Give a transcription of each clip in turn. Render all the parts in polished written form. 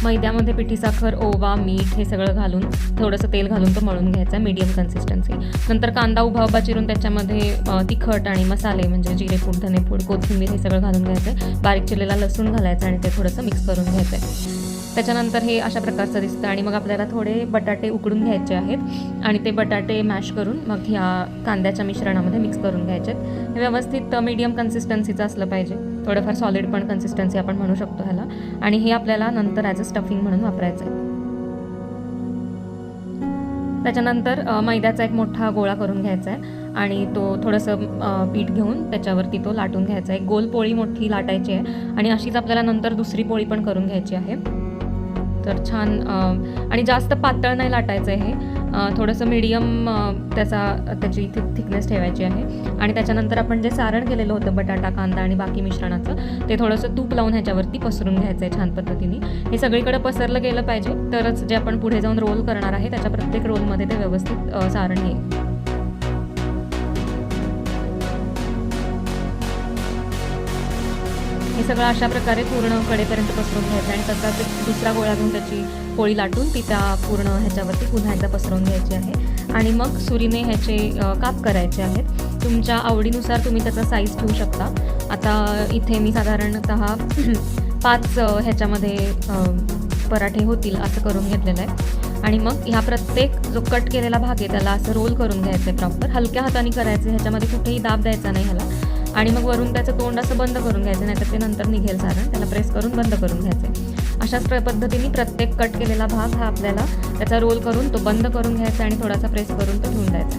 मैद्यामध्ये पिठी साखर, ओवा, मीठ हे सगळं घालून थोडंसं तेल घालून तो मळून घ्यायचा आहे मीडियम कन्सिस्टन्सी. नंतर कांदा उभा उभा चिरून त्याच्यामध्ये तिखट आणि मसाले म्हणजे जिरेपूड, धनेपूड, कोथिंबीर हे सगळं घालून घ्यायचं आहे. बारीक चिरलेला लसूण घालायचा आणि ते थोडंसं मिक्स करून घ्यायचं आहे. त्याच्यानंतर हे अशा प्रकारचं दिसतं आणि मग आपल्याला थोडे बटाटे उकडून घ्यायचे आहेत आणि ते बटाटे मॅश करून मग ह्या कांद्याच्या मिश्रणामध्ये मिक्स करून घ्यायचे आहेत. हे व्यवस्थित मीडियम कन्सिस्टन्सीचं असलं पाहिजे, थोडंफार सॉलिड पण कन्सिस्टन्सी आपण म्हणू शकतो ह्याला. आणि हे आपल्याला नंतर ॲज अ स्टफिंग म्हणून वापरायचं आहे. त्याच्यानंतर मैद्याचा एक मोठा गोळा करून घ्यायचा आहे आणि तो थोडंसं पीठ घेऊन त्याच्यावरती तो लाटून घ्यायचा आहे. एक गोल पोळी मोठी लाटायची आहे आणि अशीच आपल्याला नंतर दुसरी पोळी पण करून घ्यायची आहे. तर छान आणि जास्त पातळ नाही लाटायचं आहे हे, थोडंसं मीडियम त्याची थिकनेस ठेवायची आहे. आणि त्याच्यानंतर आपण जे सारण केलेलं होतं बटाटा, कांदा आणि बाकी मिश्रणाचं, ते थोडंसं तूप लावून ह्याच्यावरती पसरून घ्यायचं आहे छान पद्धतीने. हे सगळीकडे पसरलं गेलं पाहिजे, तरच जे आपण पुढे जाऊन रोल करणार आहे त्याच्या प्रत्येक रोलमध्ये ते व्यवस्थित सारण येईल. हे सगळं अशा प्रकारे पूर्ण कडेपर्यंत पसरून घ्यायचं आणि तसाच एक दुसरा गोळा घेऊन त्याची पोळी लाटून ती त्या पूर्ण ह्याच्यावरती पुन्हा एकदा पसरवून घ्यायची आहे. आणि मग सुरीने ह्याचे काप करायचे आहेत. तुमच्या आवडीनुसार तुम्ही त्याचा साईज ठेवू शकता. आता इथे मी साधारणतः 5 ह्याच्यामध्ये पराठे होतील असं करून घेतलेलं आहे. आणि मग ह्या प्रत्येक जो कट केलेला भाग आहे त्याला असं रोल करून घ्यायचं आहे प्रॉपर. हलक्या हाताने करायचं, ह्याच्यामध्ये कुठेही दाब द्यायचा नाही ह्याला. आणि मग वरून त्याचं तोंड असं बंद करून घ्यायचं, नाहीतर ते नंतर निघेल सारण. त्याला प्रेस करून बंद करून घ्यायचं आहे. अशाच पद्धतीने प्रत्येक कट केलेला भाग हा आपल्याला त्याचा रोल करून तो बंद करून घ्यायचा आणि थोडासा प्रेस करून तो ठेवून द्यायचा.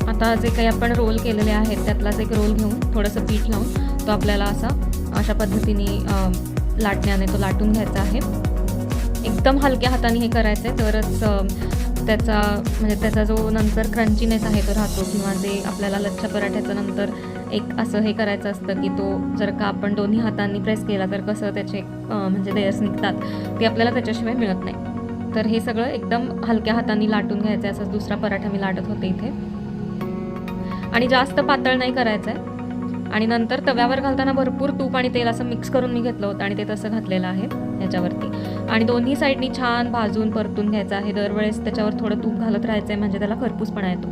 आता जे काही आपण रोल केलेले आहेत त्यातलाच एक रोल घेऊन थोडंसं पीठ लावून तो आपल्याला अशा पद्धतीने लाटण्याने तो लाटून घ्यायचा आहे. एकदम हलक्या हाताने हे करायचं आहे, तरच त्याचा जो नंतर क्रंचीनेस आहे तो राहतो. किंवा जे आपल्याला लच्छा पराठ्याचं नंतर एक असं हे करायचं असतं की तो जर का आपण दोन्ही हातांनी प्रेस केला तर कसं त्याचे म्हणजे लेयर्स निघतात, ते आपल्याला त्याच्याशिवाय मिळत नाही. तर हे सगळं एकदम हलक्या हाताने लाटून घ्यायचं आहे. असंच दुसरा पराठा मी लाटत होते इथे. आणि जास्त पातळ नाही करायचं आहे. आणि नंतर तव्यावर घालताना भरपूर तूप आणि तेल असं मिक्स करून मी घेतलं होतं आणि ते तसं घातलेलं आहे ह्याच्यावरती. आणि दोन्ही साईडनी छान भाजून परतून घ्यायचं आहे. दरवेळेस त्याच्यावर थोडं तूप घालत राहायचं आहे, म्हणजे त्याला खरपूसपणा येतो.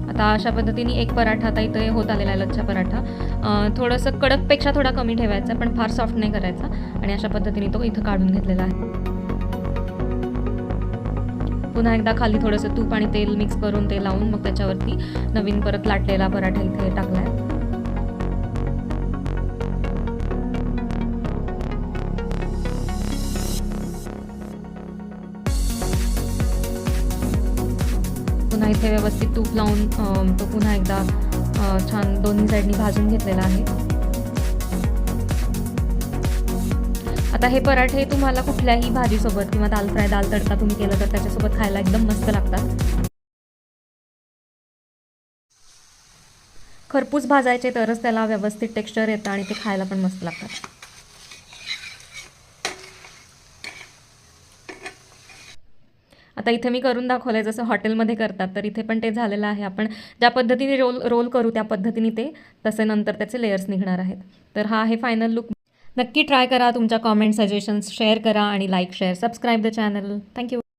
आता अशा पद्धतीने एक पराठा आता इथे होत आलेला आहे, लच्छा पराठा. थोडंसं कडकपेक्षा थोडा कमी ठेवायचा, पण फार सॉफ्ट नाही करायचा. आणि अशा पद्धतीने तो इथं काढून घेतलेला आहे. पुन्हा एकदा खाली थोडंसं तूप आणि तेल मिक्स करून ते लावून मग त्याच्यावरती नवीन परत लाटलेला पराठा इथे टाकलाय. पुन्हा इथे व्यवस्थित तूप लावून तो पुन्हा एकदा छान दोन्ही साईडनी भाजून घेतलेला आहे. आता हे पराठे तुम्हाला कुठल्याही भाजीसोबत किंवा दाल फ्राय, दाल तडका तुम्ही केलं तर त्याच्यासोबत खायला एकदम मस्त लागतात. खरपूस भाजायचे तरच त्याला व्यवस्थित टेक्स्चर येतं आणि ते खायला पण मस्त लागतात. आता इथे मी करून दाखवलंय जसं हॉटेलमध्ये करतात, तर इथे पण ते झालेलं आहे. आपण ज्या पद्धतीने रोल करू त्या पद्धतीने ते तसे नंतर त्याचे लेयर्स निघणार आहेत. तर हा आहे फायनल लुक. नक्की ट्राय करा. तुमच्या कॉमेंट, सजेशन्स शेअर करा आणि like, share, subscribe the channel. Thank you.